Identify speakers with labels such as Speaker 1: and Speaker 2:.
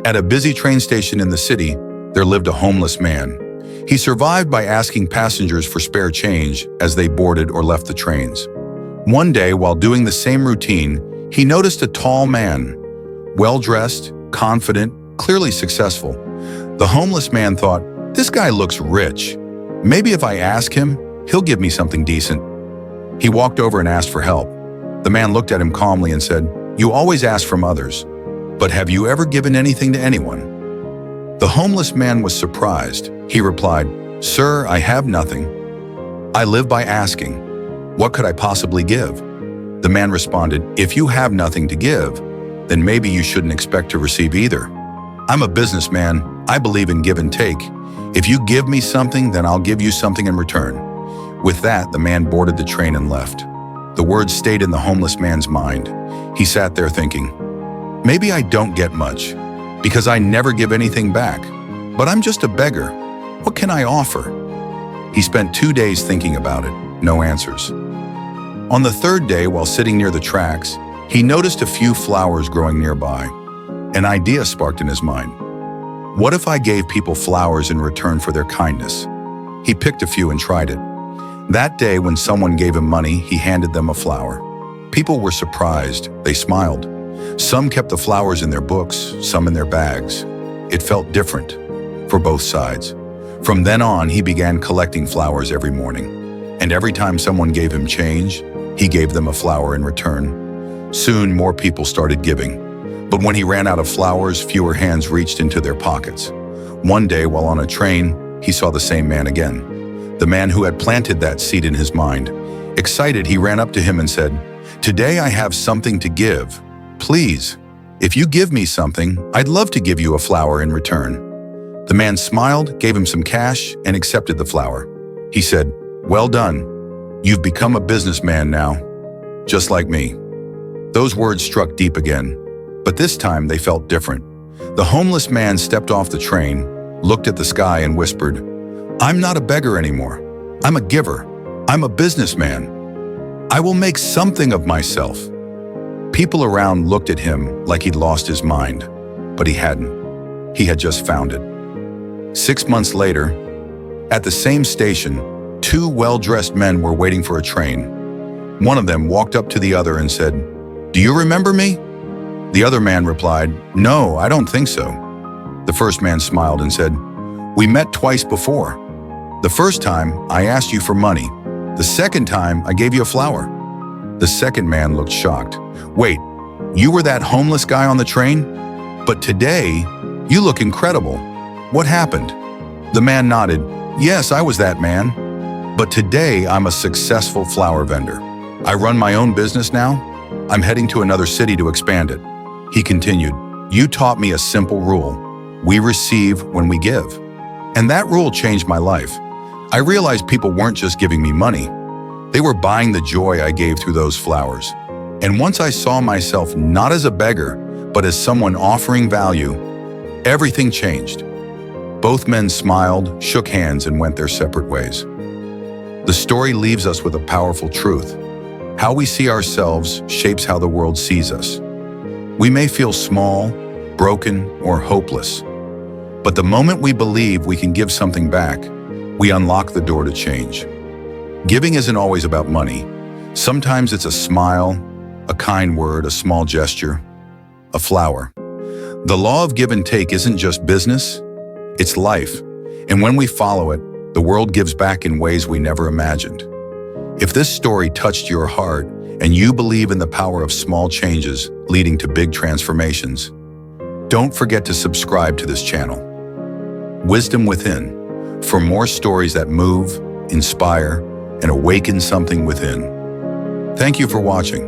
Speaker 1: At a busy train station in the city, there lived a homeless man. He survived by asking passengers for spare change as they boarded or left the trains. One day, while doing the same routine, he noticed a tall man, well-dressed, confident, clearly successful. The homeless man thought, "This guy looks rich. Maybe if I ask him, he'll give me something decent." He walked over and asked for help. The man looked at him calmly and said, "You always ask from others, but have you ever given anything to anyone?" The homeless man was surprised. He replied, "Sir, I have nothing. I live by asking. What could I possibly give?" The man responded, "If you have nothing to give, then maybe you shouldn't expect to receive either. I'm a businessman. I believe in give and take. If you give me something, then I'll give you something in return." With that, the man boarded the train and left. The words stayed in the homeless man's mind. He sat there thinking, "Maybe I don't get much, because I never give anything back. But I'm just a beggar. What can I offer?" He spent 2 days thinking about it. No answers. On the third day, while sitting near the tracks, he noticed a few flowers growing nearby. An idea sparked in his mind. What if I gave people flowers in return for their kindness? He picked a few and tried it. That day, when someone gave him money, he handed them a flower. People were surprised. They smiled. Some kept the flowers in their books, some in their bags. It felt different for both sides. From then on, he began collecting flowers every morning. And every time someone gave him change, he gave them a flower in return. Soon, more people started giving. But when he ran out of flowers, fewer hands reached into their pockets. One day, while on a train, he saw the same man again. The man who had planted that seed in his mind. Excited, he ran up to him and said, "Today I have something to give. Please, if you give me something, I'd love to give you a flower in return." The man smiled, gave him some cash, and accepted the flower. He said, "Well done. You've become a businessman now, just like me." Those words struck deep again, but this time they felt different. The homeless man stepped off the train, looked at the sky and whispered, "I'm not a beggar anymore. I'm a giver. I'm a businessman. I will make something of myself." People around looked at him like he'd lost his mind, but he hadn't. He had just found it. 6 months later, at the same station, 2 well-dressed men were waiting for a train. One of them walked up to the other and said, "Do you remember me?" The other man replied, "No, I don't think so." The first man smiled and said, "We met twice before. The first time, I asked you for money. The second time, I gave you a flower." The second man looked shocked. "Wait, you were that homeless guy on the train? But today, you look incredible. What happened?" The man nodded. "Yes, I was that man. But today, I'm a successful flower vendor. I run my own business now. I'm heading to another city to expand it." He continued, "You taught me a simple rule. We receive when we give. And that rule changed my life. I realized people weren't just giving me money. They were buying the joy I gave through those flowers. And once I saw myself not as a beggar, but as someone offering value, everything changed." Both men smiled, shook hands, and went their separate ways. The story leaves us with a powerful truth. How we see ourselves shapes how the world sees us. We may feel small, broken, or hopeless. But the moment we believe we can give something back, we unlock the door to change. Giving isn't always about money. Sometimes it's a smile, a kind word, a small gesture, a flower. The law of give and take isn't just business, it's life. And when we follow it, the world gives back in ways we never imagined. If this story touched your heart and you believe in the power of small changes leading to big transformations, don't forget to subscribe to this channel. Wisdom Within, for more stories that move, inspire, and awaken something within. Thank you for watching.